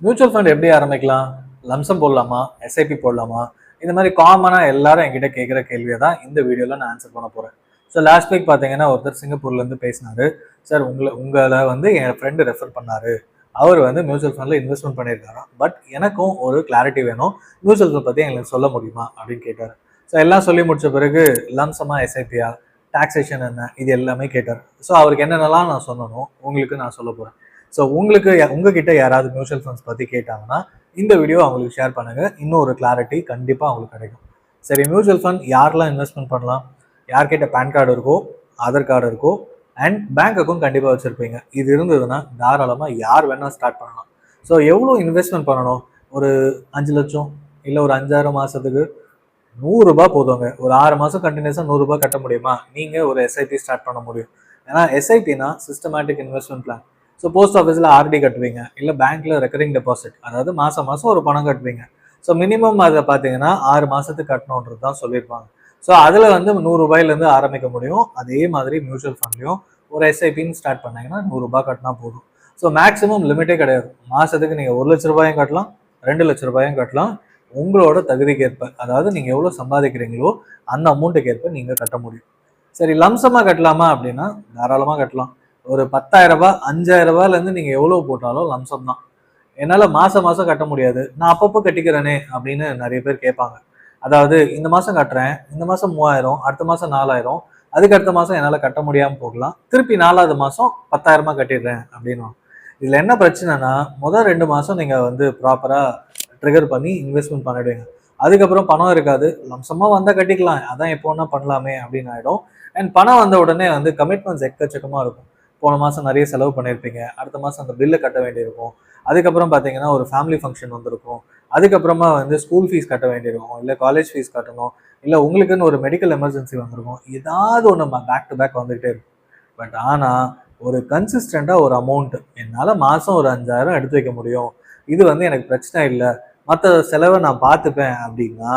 Mutual fund எப்படி ஆரம்பிக்கலாம்? Lump sum போடலாமா? எஸ்ஐபி போடலாமா? இந்த மாதிரி காமனாக எல்லாரும் என்கிட்ட கேட்குற கேள்வியை தான் இந்த வீடியோவில் நான் ஆன்சர் பண்ண போகிறேன். ஸோ லாஸ்ட் வீக் பார்த்தீங்கன்னா ஒருத்தர் சிங்கப்பூர்லேருந்து பேசினாரு. சார் உங்களை வந்து என் ஃப்ரெண்டு ரெஃபர் பண்ணாரு. அவர் வந்து மியூச்சுவல் ஃபண்டில் இன்வெஸ்ட்மெண்ட் பண்ணியிருக்காராம். பட் எனக்கும் ஒரு கிளாரிட்டி வேணும். மியூச்சுவல் ஃபண்ட் பற்றி எங்களுக்கு சொல்ல முடியுமா அப்படின்னு கேட்டார். ஸோ எல்லாம் சொல்லி முடிச்ச பிறகு லம்சமா எஸ்ஐபியா, டாக்ஸேஷன் என்ன, இது எல்லாமே கேட்டார். ஸோ அவருக்கு என்னென்னலாம் நான் சொல்லணும் உங்களுக்கு நான் சொல்ல போகிறேன். ஸோ உங்ககிட்ட யாராவது மியூச்சுவல் ஃபண்ட்ஸ் பற்றி கேட்டாங்கன்னா இந்த வீடியோ அவங்களுக்கு ஷேர் பண்ணுங்க. இன்னும் ஒரு கிளாரிட்டி கண்டிப்பாக அவங்களுக்கு கிடைக்கும். சரி, மியூச்சுவல் ஃபண்ட் யாரெல்லாம் இன்வெஸ்ட்மெண்ட் பண்ணலாம்? யார்கிட்ட பேன் கார்டு இருக்கோ, ஆதார் கார்டு இருக்கோ, அண்ட் பேங்க் அக்கௌண்ட் கண்டிப்பாக வச்சுருப்பீங்க. இது இருந்ததுன்னா தாராளமாக யார் வேணால் ஸ்டார்ட் பண்ணலாம். ஸோ எவ்வளோ இன்வெஸ்ட்மெண்ட் பண்ணணும்? ஒரு 5 லட்சம் இல்லை ஒரு 5,000 மாதத்துக்கு ₹100 போதுங்க. ஒரு 6 மாதம் கண்டினியூஸாக ₹100 கட்ட முடியுமா? நீங்கள் ஒரு எஸ்ஐபி ஸ்டார்ட் பண்ண முடியும். ஏன்னா எஸ்ஐபினா systematic investment plan. So post ஆஃபீஸில் ஆர்டி கட்டுவீங்க, இல்லை பேங்க்கில் ரெக்கரிங் டெபாசிட், அதாவது மாதம் ஒரு பணம் கட்டுவீங்க. ஸோ மினிமம் அதை பார்த்தீங்கன்னா 6 மாதத்துக்கு கட்டணுன்றது தான் சொல்லியிருப்பாங்க. ஸோ அதில் வந்து ₹100 ஆரம்பிக்க முடியும். அதே மாதிரி மியூச்சுவல் ஃபண்ட்லையும் ஒரு எஸ்ஐபின்னு ஸ்டார்ட் பண்ணீங்கன்னா ₹100 கட்டினா போதும். ஸோ மேக்ஸிமம் லிமிட்டே கிடையாது. மாதத்துக்கு நீங்கள் ₹1,00,000 கட்டலாம், ₹2,00,000 கட்டலாம். உங்களோட தகுதிக்கேற்ப, அதாவது நீங்கள் எவ்வளோ சம்பாதிக்கிறீங்களோ அந்த அமௌண்ட்டுக்கு ஏற்ப நீங்கள் கட்ட முடியும். சரி, லம்சமாக கட்டலாமா அப்படின்னா தாராளமாக கட்டலாம். ஒரு ₹10,000 ₹5,000 நீங்கள் எவ்வளோ போட்டாலும் லம்சம் தான். என்னால் மாதம் கட்ட முடியாது, நான் அப்பப்போ கட்டிக்கிறேனே அப்படின்னு நிறைய பேர் கேட்பாங்க. அதாவது இந்த மாதம் கட்டுறேன், இந்த மாதம் 3,000, அடுத்த மாதம் 4,000, அதுக்கு அடுத்த மாதம் என்னால் கட்ட முடியாமல் போகலாம், திருப்பி 4வது மாதம் ₹10,000 கட்டிடுறேன் அப்படின்னு. இதில் என்ன பிரச்சனைனா, முதல் 2 மாதம் நீங்கள் வந்து ப்ராப்பராக ட்ரிகர் பண்ணி இன்வெஸ்ட்மெண்ட் பண்ணிடுவீங்க. அதுக்கப்புறம் பணம் இருக்காது. லம்சமாக வந்தால் கட்டிக்கலாம், அதான் எப்போ வேணா பண்ணலாமே அப்படின்னு ஆகிடும். அண்ட் பணம் வந்த உடனே வந்து கமிட்மெண்ட்ஸ் எக்கச்சக்கமாக இருக்கும். போன மாதம் நிறைய செலவு பண்ணியிருப்பீங்க, அடுத்த மாதம் அந்த பில்லை கட்ட வேண்டியிருக்கும். அதுக்கப்புறம் பார்த்தீங்கன்னா ஒரு ஃபேமிலி ஃபங்க்ஷன் வந்திருக்கும். அதுக்கப்புறமா வந்து ஸ்கூல் ஃபீஸ் கட்ட வேண்டியிருக்கும், இல்லை காலேஜ் ஃபீஸ் கட்டணும், இல்லை உங்களுக்குன்னு ஒரு மெடிக்கல் எமர்ஜென்சி வந்திருக்கும். ஏதாவது ஒன்று பேக் டு பேக் வந்துகிட்டே இருக்கும். பட் ஆனால் ஒரு கன்சிஸ்டண்டாக ஒரு அமௌண்ட் என்னால் மாதம் ஒரு 5,000 எடுத்து வைக்க முடியும், இது வந்து எனக்கு பிரச்சனை இல்லை, மற்ற செலவை நான் பார்த்துப்பேன் அப்படின்னா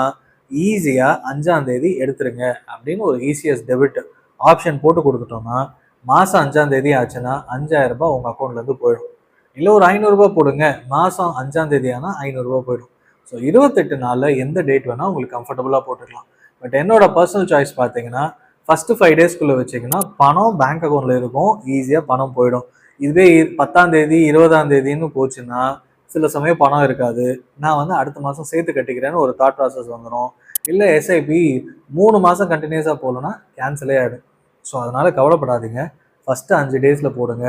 ஈஸியாக 5ஆம் தேதி எடுத்துருங்க அப்படின்னு ஒரு ஈஸியஸ்ட் டெபிட் ஆப்ஷன் போட்டு கொடுத்துட்டோம்னா மாதம் 5ஆம் தேதி ஆச்சுன்னா ₹5,000 உங்கள் அக்கௌண்ட்லேருந்து போயிடும். இல்லை ஒரு ₹500 போடுங்க, மாதம் 5ஆம் தேதி ஆனால் ₹500 போயிடும். ஸோ 28 நாளில் எந்த டேட் வேணால் உங்களுக்கு கம்ஃபர்டபுளாக போட்டுக்கலாம். பட் என்னோட பர்சனல் சாய்ஸ் பார்த்தீங்கன்னா ஃபஸ்ட்டு 5 டேஸ்க்குள்ளே வச்சிங்கன்னா பணம் பேங்க் அக்கௌண்ட்டில் இருக்கும், ஈஸியாக பணம் போயிடும். இதுவே 10ஆம் தேதி 20ஆம் தேதின்னு போச்சுன்னா சில சமயம் பணம் இருக்காது. நான் வந்து அடுத்த மாதம் சேர்த்து கட்டிக்கிறேன்னு ஒரு தாட் ப்ராசஸ் வந்துடும். இல்லை எஸ்ஐபி 3 மாதம் கண்டினியூஸாக போகலன்னா கேன்சலே ஆகிடும். ஸோ அதனால் கவலைப்படாதீங்க. ஃபஸ்ட்டு 5 டேஸில் போடுங்க,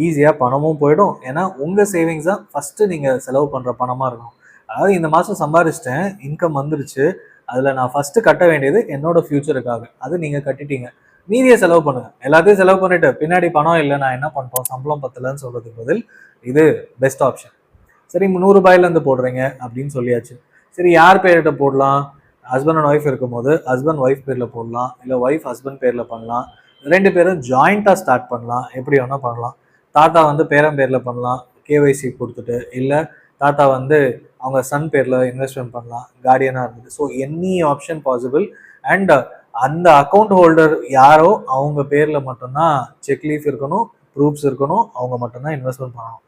ஈஸியாக பணமும் போயிடும். ஏன்னா உங்கள் சேவிங்ஸ் தான் ஃபஸ்ட்டு நீங்கள் செலவு பண்ணுற பணமாக இருக்கும். அதாவது இந்த மாதம் சம்பாதிச்சிட்டேன், இன்கம் வந்துருச்சு, அதில் நான் ஃபஸ்ட்டு கட்ட வேண்டியது என்னோட ஃப்யூச்சருக்காக, அது நீங்கள் கட்டிட்டீங்க. மீதியை செலவு பண்ணுங்கள். எல்லாத்தையும் செலவு பண்ணிவிட்டு பின்னாடி பணம் இல்லை நான் என்ன பண்ணுறோம், சம்பளம் பத்தலைன்னு சொல்கிறதுக்கு பதில் இது பெஸ்ட் ஆப்ஷன். சரி, ₹100 போடுறீங்க அப்படின்னு சொல்லியாச்சு. சரி, யார் பேர்கிட்ட போடலாம்? ஹஸ்பண்ட் அண்ட் ஒய்ஃப் இருக்கும்போது ஹஸ்பண்ட் ஒய்ஃப் பேரில் போடலாம், இல்லை ஒய்ஃப் ஹஸ்பண்ட் பேரில் பண்ணலாம், 2 பேரும் ஜாயிண்ட்டாக ஸ்டார்ட் பண்ணலாம், எப்படி வேணால் பண்ணலாம். தாத்தா வந்து பேரன் பேரில் பண்ணலாம் கேஒய்சி கொடுத்துட்டு, இல்லை தாத்தா வந்து அவங்க சன் பேரில் இன்வெஸ்ட்மெண்ட் பண்ணலாம் கார்டியனாக இருந்தது. So any option possible. And அந்த அக்கௌண்ட் ஹோல்டர் யாரோ அவங்க பேரில் மட்டும்தான் செக் லீஃப் இருக்கணும், ப்ரூஃப்ஸ் இருக்கணும், அவங்க மட்டும்தான் இன்வெஸ்ட்மெண்ட் பண்ணணும்.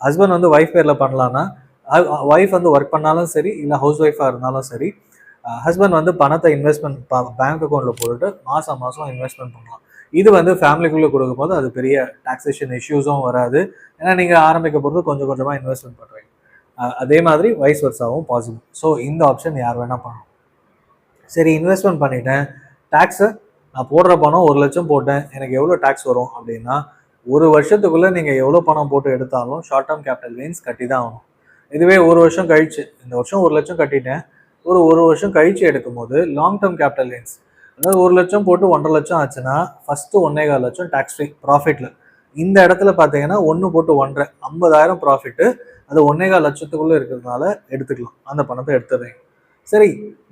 ஹஸ்பண்ட் வந்து ஒய்ஃப் பேரில் பண்ணலான்னா ஒய்ஃப் வந்து ஒர்க் பண்ணாலும் சரி, இல்லை ஹவுஸ் ஒய்ஃபாக இருந்தாலும் சரி, ஹஸ்பண்ட் வந்து பணத்தை இன்வெஸ்ட்மெண்ட் பேங்க் அக்கௌண்ட்டில் போட்டுட்டு மாதம் இன்வெஸ்ட்மெண்ட் பண்ணலாம். இது வந்து ஃபேமிலிக்குள்ளே கொடுக்கும்போது அது பெரிய டாக்ஸேஷன் இஷ்யூஸும் வராது. ஏன்னா நீங்கள் ஆரம்பிக்க போகிறது கொஞ்சம் கொஞ்சமாக இன்வெஸ்ட்மெண்ட் பண்ணுறீங்க. அதே மாதிரி வைஸ் வர்ஸாவும் பாசிபிள். ஸோ இந்த ஆப்ஷன் யார் வேணால் பண்ணணும். சரி, இன்வெஸ்ட்மெண்ட் பண்ணிட்டேன், டேக்ஸை நான் போடுற பணம் 1 லட்சம் போட்டேன், எனக்கு எவ்வளோ டேக்ஸ் வரும் அப்படின்னா, ஒரு வருஷத்துக்குள்ளே நீங்கள் எவ்வளோ பணம் போட்டு எடுத்தாலும் ஷார்ட் டேர்ம் கேபிட்டல் கெயின்ஸ் கட்டி தான் ஆகணும். இதுவே ஒரு வருஷம் கழிச்சு, இந்த வருஷம் 1 லட்சம் கட்டிட்டேன், ஒரு வருஷம் கழிச்சு எடுக்கும் போது லாங் டேர்ம் கேபிட்டல் கெயின்ஸ், அதாவது 1 லட்சம் போட்டு 1.5 லட்சம் ஆச்சுன்னா ஃபஸ்ட்டு 1.25 லட்சம் டேக்ஸ் ஃப்ரீ ப்ராஃபிட்டில். இந்த இடத்துல பார்த்தீங்கன்னா 1 போட்டு 1.5 50,000 ப்ராஃபிட்டு, அது 1.25 லட்சத்துக்குள்ளே இருக்கிறதுனால எடுத்துக்கலாம், அந்த பணத்தை எடுத்துடுறேன். சரி,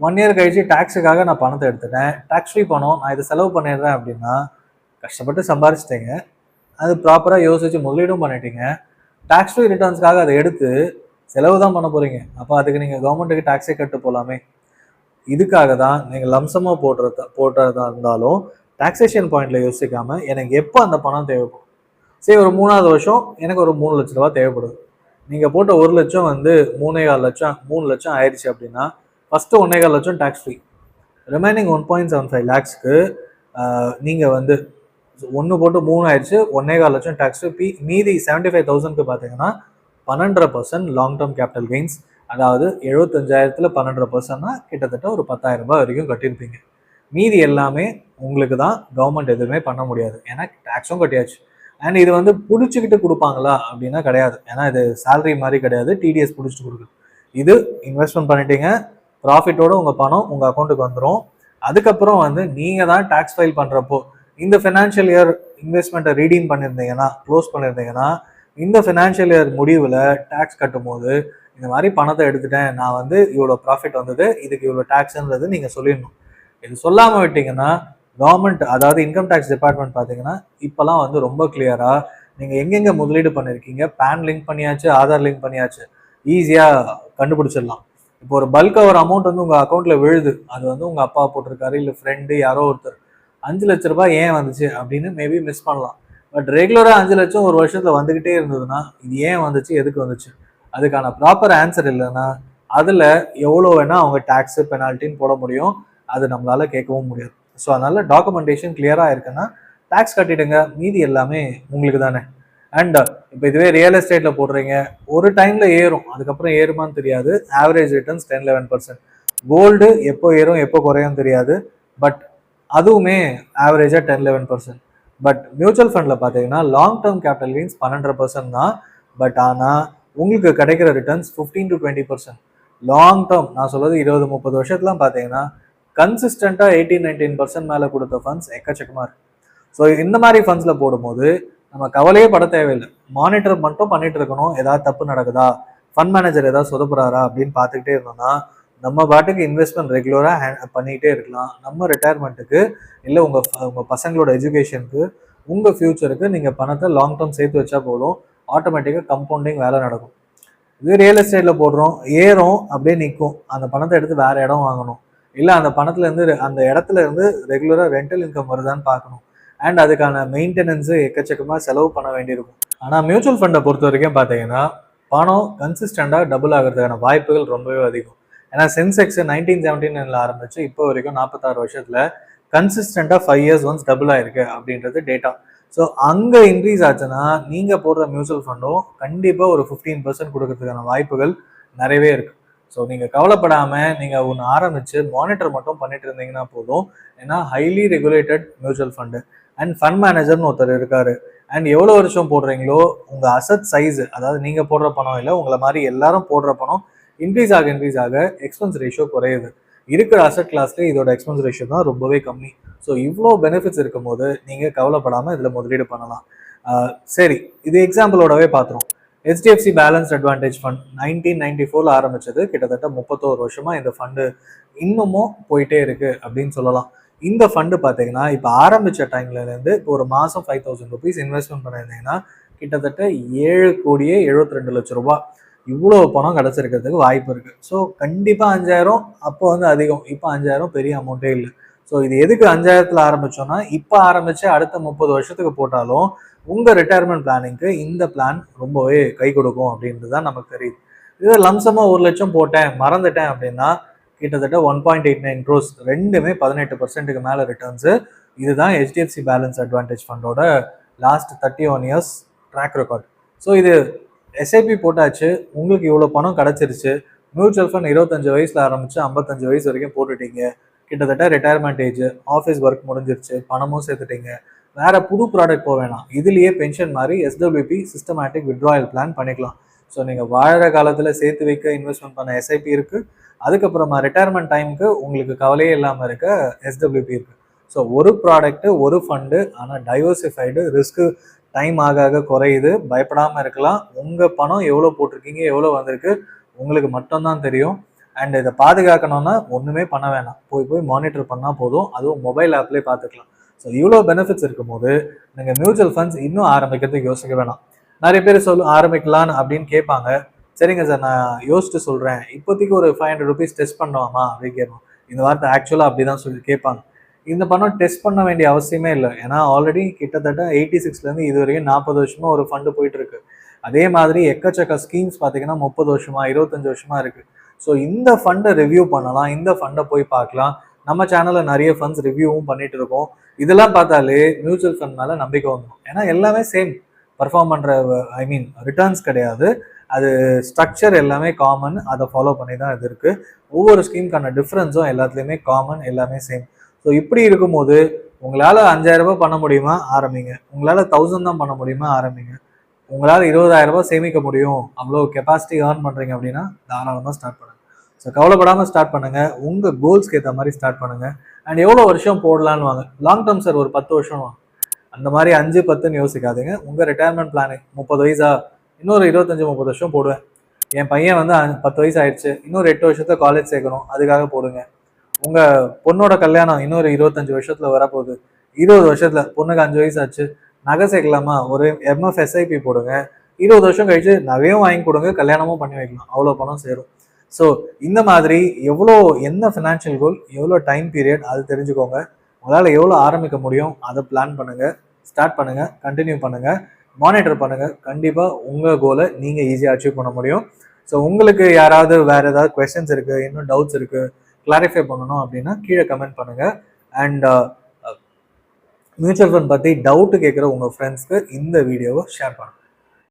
1 இயர் கழிச்சு டேக்ஸுக்காக நான் பணத்தை எடுத்துட்டேன், டேக்ஸ் ஃப்ரீ பணம், நான் இதை செலவு பண்ணிடுறேன் அப்படின்னா கஷ்டப்பட்டு சம்பாரிச்சிட்டேங்க, அது ப்ராப்பராக யோசிச்சு முதலீடும் பண்ணிட்டீங்க, டேக்ஸ் ஃப்ரீ ரிட்டர்ன்ஸ்க்காக அதை எடுத்து செலவு தான் பண்ண போகிறீங்க. அப்போ அதுக்கு நீங்கள் கவர்மெண்ட்டுக்கு டேக்ஸே கட்டு போகலாமே. இதுக்காக தான் நீங்கள் லம்சமாக போடுறதா இருந்தாலும் டாக்ஸேஷன் பாயிண்ட்ல யோசிக்காமல் எனக்கு எப்போ அந்த பணம் தேவைப்படும். சரி, ஒரு 3வது வருஷம் எனக்கு ஒரு ₹3 லட்சம் தேவைப்படுது, நீங்கள் போட்ட 1 லட்சம் வந்து 3.25 லட்சம் 3 லட்சம் ஆயிடுச்சு அப்படின்னா ஃபஸ்ட்டு 1.25 லட்சம் டேக்ஸ் ஃப்ரீ. ரிமைனிங் 1.75 லேக்ஸ்க்கு நீங்கள் வந்து 1 போட்டு 3 ஆயிடுச்சு, 1.25 லட்சம் டேக்ஸ் ஃப்ரீ. மீதி 75,000க்கு பார்த்தீங்கன்னா 12% லாங் டேர்ம் கேபிட்டல் கெயின்ஸ். அதாவது 75,000ல் 12%னா கிட்டத்தட்ட ஒரு 10,000 ரூபாய் வரைக்கும் கட்டியிருப்பீங்க. மீதி எல்லாமே உங்களுக்கு தான், கவர்மெண்ட் எதுவுமே பண்ண முடியாது, ஏன்னா டேக்ஸும் கட்டியாச்சு. அண்ட் இது வந்து பிடிச்சிக்கிட்டு கொடுப்பாங்களா அப்படின்னா கிடையாது, ஏன்னா இது சேலரி மாதிரி கிடையாது, டிடிஎஸ் பிடிச்சிட்டு கொடுக்குது. இது இன்வெஸ்ட்மெண்ட் பண்ணிட்டீங்க, ப்ராஃபிட்டோட உங்கள் பணம் உங்கள் அக்கௌண்ட்டுக்கு வந்துடும். அதுக்கப்புறம் வந்து நீங்கள் தான் டேக்ஸ் ஃபைல் பண்ணுறப்போ இந்த ஃபினான்ஷியல் இயர் இன்வெஸ்ட்மெண்ட்டை ரீடீம் பண்ணியிருந்தீங்கன்னா, க்ளோஸ் பண்ணியிருந்தீங்கன்னா, இந்த ஃபினான்ஷியல் இயர் முடிவில் டேக்ஸ் கட்டும் போது இந்த மாதிரி பணத்தை எடுத்துட்டேன், நான் வந்து இவ்வளோ ப்ராஃபிட் வந்தது, இதுக்கு இவ்வளோ டேக்ஸ்ன்றது நீங்கள் சொல்லிடணும். இது சொல்லாமல் விட்டீங்கன்னா கவர்மெண்ட், அதாவது இன்கம் டேக்ஸ் டிபார்ட்மெண்ட் பார்த்தீங்கன்னா இப்போலாம் வந்து ரொம்ப கிளியராக நீங்கள் எங்கெங்கே முதலீடு பண்ணியிருக்கீங்க, பேன் லிங்க் பண்ணியாச்சு, ஆதார் லிங்க் பண்ணியாச்சு, ஈஸியாக கண்டுபிடிச்சிடலாம். இப்போ ஒரு பல்காக ஒரு அமௌண்ட் வந்து உங்கள் அக்கௌண்ட்டில் விழுது, அது வந்து உங்கள் அப்பா போட்டிருக்காரு, இல்லை ஃப்ரெண்டு யாரோ ஒருத்தர் 5 லட்ச ரூபாய் ஏன் வந்துச்சு அப்படின்னு மேபி மிஸ் பண்ணலாம். பட் ரெகுலராக 5 லட்சம் ஒரு வருஷத்தில் வந்துக்கிட்டே இருந்ததுன்னா இது ஏன் வந்துச்சு, எதுக்கு வந்துச்சு, அதுக்கான ப்ராப்பர் ஆன்சர் இல்லைன்னா அதில் எவ்வளோ வேணால் அவங்க டேக்ஸு பெனால்ட்டின்னு போட முடியும், அது நம்மளால கேட்கவும் முடியாது. ஸோ அதனால டாக்குமெண்டேஷன் கிளியராக இருக்குன்னா டேக்ஸ் கட்டிடுங்க, மீதி எல்லாமே உங்களுக்கு தானே. அண்ட் இப்போ இதுவே ரியல் எஸ்டேட்டில் போடுறீங்க, ஒரு டைமில் ஏறும், அதுக்கப்புறம் ஏறுமான்னு தெரியாது. Average returns 10-11%. கோல்டு எப்போ ஏறும் எப்போ குறையும் தெரியாது, பட் அதுவுமே ஆவரேஜாக 10-11%. பட் மியூச்சுவல் ஃபண்டில் பார்த்தீங்கன்னா லாங் டேர்ம் கேபிட்டல் கெயின்ஸ் 12% தான். பட் ஆனால் உங்களுக்கு கிடைக்கிற ரிட்டர்ன்ஸ் 15-20%. லாங் டேர்ம் நான் சொல்றது 20-30 வருஷத்துலாம் பார்த்தீங்கன்னா கன்சிஸ்டண்டாக 18-19% மேலே கொடுத்த ஃபண்ட்ஸ் எக்கச்சக்கமாக இருக்கு. ஸோ இந்த மாதிரி ஃபண்ட்ஸில் போடும்போது நம்ம கவலையே பட தேவையில்லை, மானிட்டர் மட்டும் பண்ணிட்டு இருக்கணும். ஏதாவது தப்பு நடக்குதா, ஃபண்ட் மேனேஜர் ஏதாவது சொதப்புறாரா அப்படின்னு பார்த்துக்கிட்டே இருந்தோம்னா நம்ம பாட்டுக்கு இன்வெஸ்ட்மெண்ட் ரெகுலராக பண்ணிக்கிட்டே இருக்கலாம். நம்ம ரிட்டையர்மெண்ட்டுக்கு இல்லை உங்கள் பசங்களோட எஜுகேஷனுக்கு, உங்கள் ஃப்யூச்சருக்கு நீங்கள் பணத்தை லாங் டேர்ம் சேர்த்து வச்சா போதும், ஆட்டோமேட்டிக்காக கம்பவுண்டிங் வேலை நடக்கும். இது ரியல் எஸ்டேட்டில் போடுறோம், ஏறும் அப்படியே நிற்கும், அந்த பணத்தை எடுத்து வேறு இடம் வாங்கணும், இல்லை அந்த பணத்துலேருந்து அந்த இடத்துல இருந்து ரெகுலராக ரெண்டல் இன்கம் வருதான்னு பார்க்கணும். அண்ட் அதுக்கான மெயின்டெனன்ஸு எக்கச்சக்கமாக செலவு பண்ண வேண்டியிருக்கும். ஆனால் மியூச்சுவல் ஃபண்டை பொறுத்த வரைக்கும் பார்த்தீங்கன்னா பணம் கன்சிஸ்டண்டாக டபுள் ஆகிறதுக்கான வாய்ப்புகள் ரொம்பவே அதிகம். ஏன்னா சென்செக்ஸ் 1979 ஆரம்பிச்சு இப்போ வரைக்கும் 46 வருஷத்தில் கன்சிஸ்டண்டாக 5 இயர்ஸ் ஒன்ஸ் டபுள் ஆயிருக்கு அப்படின்றது டேட்டா. ஸோ அங்கே இன்க்ரீஸ் ஆச்சுன்னா நீங்கள் போடுற மியூச்சுவல் ஃபண்டும் கண்டிப்பாக ஒரு 15% கொடுக்கறதுக்கான வாய்ப்புகள் நிறையவே இருக்குது. ஸோ நீங்கள் கவலைப்படாமல் நீங்கள் ஒன்று ஆரம்பித்து மானிட்டர் மட்டும் பண்ணிட்டு இருந்தீங்கன்னா போதும். ஏன்னா highly regulated mutual fund and fund மேனேஜர்னு ஒருத்தர் இருக்காரு. அண்ட் எவ்வளோ வருஷம் போடுறீங்களோ உங்கள் அசட் சைஸு, அதாவது நீங்கள் போடுற பணம் இல்லை, உங்களை மாதிரி எல்லாரும் போடுற பணம் இன்க்ரீஸ் ஆக எக்ஸ்பென்ஸ் ரேஷியோ குறையுது. இருக்கிற அசட் கிளாஸ்லேயே இதோட எக்ஸ்பென்ஸ் ரேஷியோ தான் ரொம்பவே கம்மி. ஸோ இவ்வளோ பெனிஃபிட்ஸ் இருக்கும் போது நீங்கள் கவலைப்படாமல் இதில் முதலீடு பண்ணலாம். சரி, இது எக்ஸாம்பிளோடவே பார்த்துரும். HDFC பேலன்ஸ் அட்வான்டேஜ் ஃபண்ட் 1994 ஆரம்பிச்சது, கிட்டத்தட்ட 31 வருஷமா இந்த ஃபண்டு இன்னமும் போயிட்டே இருக்கு அப்படின்னு சொல்லலாம். இந்த ஃபண்டு பார்த்தீங்கன்னா இப்போ ஆரம்பிச்ச டைம்லேருந்து இப்போ ஒரு மாதம் 5,000 rupees இன்வெஸ்ட்மெண்ட் பண்ணியிருந்தீங்கன்னா கிட்டத்தட்ட 7,72,00,000 ரூபாய் இவ்வளோ பணம் கிடச்சிருக்கிறதுக்கு வாய்ப்பு இருக்குது. ஸோ கண்டிப்பாக 5,000 அப்போ வந்து அதிகம், இப்போ 5,000 பெரிய அமௌண்ட்டே இல்லை. ஸோ இது எதுக்கு 5,000ல் ஆரம்பித்தோன்னா இப்போ ஆரம்பித்து அடுத்த 30 வருஷத்துக்கு போட்டாலும் உங்கள் ரிட்டையர்மெண்ட் பிளானிங்க்கு இந்த பிளான் ரொம்பவே கை கொடுக்கும் அப்படின்றது தான் நமக்கு தெரியுது. இது லம்சமாக 1 லட்சம் போட்டேன் மறந்துட்டேன் அப்படின்னா கிட்டத்தட்ட 1.89 crores, ரெண்டுமே 18%க்கு மேலே ரிட்டர்ன்ஸு. இதுதான் HDFC பேலன்ஸ் அட்வான்டேஜ் ஃபண்டோட last 31 years track record. So இது SIP போட்டாச்சு, உங்களுக்கு இவ்வளோ பணம் கிடச்சிருச்சு. மியூச்சுவல் ஃபண்ட் 25 வயசில் ஆரம்பித்து 55 வயசு வரைக்கும் போட்டுட்டீங்க. கிட்டத்தட்ட ரிட்டையர்மெண்ட் ஏஜ், ஆஃபீஸ் ஒர்க் முடிஞ்சிருச்சு, பணமும் சேர்த்துட்டீங்க, வேற புது ப்ராடக்ட் போக வேணாம். இதுலேயே பென்ஷன் மாதிரி SWP சிஸ்டமேட்டிக் வித்ட்ராயல் பிளான் பண்ணிக்கலாம். ஸோ நீங்கள் வாழற காலத்தில் சேர்த்து வைக்க இன்வெஸ்ட்மெண்ட் பண்ண SIP இருக்குது. அதுக்கப்புறமா ரிட்டையர்மெண்ட் டைமுக்கு உங்களுக்கு கவலையே இல்லாமல் இருக்க SWP இருக்குது. ஸோ ஒரு ப்ராடக்ட்டு ஒரு ஃபண்டு, ஆனால் டைவர்சிஃபைடு, ரிஸ்க்கு டைம் ஆக குறையுது. பயப்படாமல் இருக்கலாம். உங்கள் பணம் எவ்வளோ போட்டிருக்கீங்க, எவ்வளோ வந்திருக்கு உங்களுக்கு மட்டும்தான் தெரியும். அண்ட் இதை பாதுகாக்கணும்னா ஒன்றுமே பண்ண வேணாம், போய் மானிட்டர் பண்ணால் போதும், அதுவும் மொபைல் ஆப்லேயே பார்த்துக்கலாம். ஸோ இவ்வளோ பெனிஃபிட்ஸ் இருக்கும்போது நீங்கள் மியூச்சுவல் ஃபண்ட்ஸ் இன்னும் ஆரம்பிக்கிறதுக்கு யோசிக்க வேணாம். நிறைய பேர் ஆரம்பிக்கலான்னு அப்படின்னு கேட்பாங்க. சரிங்க சார், நான் யோசிச்சு சொல்கிறேன், இப்போதைக்கு ஒரு 500 rupees டெஸ்ட் பண்ணுவாமா அப்படின்னு கேட்போம். இந்த வார்த்தை ஆக்சுவலாக அப்படி தான் சொல்லி கேட்பாங்க. இந்த பணம் டெஸ்ட் பண்ண வேண்டிய அவசியமே இல்லை. ஏன்னா ஆல்ரெடி கிட்டத்தட்ட 86லேருந்து இது வரைக்கும் 40 வருஷமாக ஒரு ஃபண்டு போயிட்டு இருக்கு. அதே மாதிரி எக்கச்சக்க ஸ்கீம்ஸ் பார்த்தீங்கன்னா 30 வருஷமா 25 வருஷமா இருக்கு. ஸோ இந்த ஃபண்டை ரிவ்யூ பண்ணலாம், இந்த ஃபண்டை போய் பார்க்கலாம். நம்ம சேனலில் நிறைய ஃபண்ட்ஸ் ரிவ்யூவும் பண்ணிட்டு இருக்கோம். இதெல்லாம் பார்த்தாலே மியூச்சுவல் ஃபண்ட் மேலே நம்பிக்கை வந்துடும். ஏன்னா எல்லாமே சேம் பர்ஃபார்ம் பண்ணுற, ஐ மீன் ரிட்டர்ன்ஸ் கிடையாது, அது ஸ்ட்ரக்சர் எல்லாமே காமன், அதை ஃபாலோ பண்ணி தான் இது இருக்குது. ஒவ்வொரு ஸ்கீமுக்கான டிஃப்ரென்ஸும் எல்லாத்துலேயுமே காமன், எல்லாமே சேம். ஸோ இப்படி இருக்கும்போது உங்களால் 5000 ரூபாய் பண்ண முடியுமா, ஆரம்பிங்க. உங்களால் 1000 தான் பண்ண முடியுமா, ஆரம்பிங்க. உங்களால் 20,000 ரூபாய் சேமிக்க முடியும், அவ்வளோ கெப்பாசிட்டி ஏர்ன் பண்ணுறீங்க அப்படின்னா தாராளமாக ஸ்டார்ட் பண்ணுங்கள். ஸோ கவலைப்படாமல் ஸ்டார்ட் பண்ணுங்கள், உங்கள் கோல்ஸ்க்கு ஏற்ற மாதிரி ஸ்டார்ட் பண்ணுங்கள். அண்ட் எவ்வளோ வருஷம் போடலான்னு வாங்க. லாங் டேர்ம் சார் ஒரு 10 வருஷம் வாங்க, அந்த மாதிரி 5 10ன்னு யோசிக்காதீங்க. உங்கள் ரிட்டையர்மெண்ட் பிளானு 30 வயசா, இன்னொரு 25-30 வருஷம் போடுவேன். என் பையன் வந்து 10 வயசு ஆயிடுச்சு, இன்னொரு 8 வருஷத்துல காலேஜ் சேர்க்கணும், அதுக்காக போடுங்க. உங்கள் பொண்ணோட கல்யாணம் இன்னொரு 25 வருஷத்தில் வரப்போகுது, 20 வருஷத்தில் பொண்ணுக்கு 5 வயசு ஆச்சு, நகை சேர்க்கலாமா, ஒரு MFSIP போடுங்க. 20 வருஷம் கழிச்சு நகையும் வாங்கி கொடுங்க, கல்யாணமும் பண்ணி வைக்கலாம், அவ்வளோ பணம் சேரும். ஸோ இந்த மாதிரி எவ்வளோ, என்ன ஃபினான்ஷியல் கோல், எவ்வளோ டைம் பீரியட், அது தெரிஞ்சுக்கோங்க. உங்களால் எவ்வளோ ஆரம்பிக்க முடியும் அதை பிளான் பண்ணுங்கள், ஸ்டார்ட் பண்ணுங்கள், கண்டினியூ பண்ணுங்கள், மானிட்டர் பண்ணுங்கள். கண்டிப்பாக உங்கள் கோலை நீங்கள் ஈஸியாக அச்சீவ் பண்ண முடியும். ஸோ உங்களுக்கு யாராவது வேறு ஏதாவது கொஸ்டின்ஸ் இருக்குது, இன்னும் டவுட்ஸ் இருக்குது, கிளாரிஃபை பண்ணணும் அப்படின்னா கீழே கமெண்ட் பண்ணுங்கள். அண்ட் மியூச்சுவல் ஃபண்ட் பற்றி டவுட்டு கேட்குற உங்கள் ஃப்ரெண்ட்ஸ்க்கு இந்த வீடியோவை ஷேர் பண்ணுங்கள்.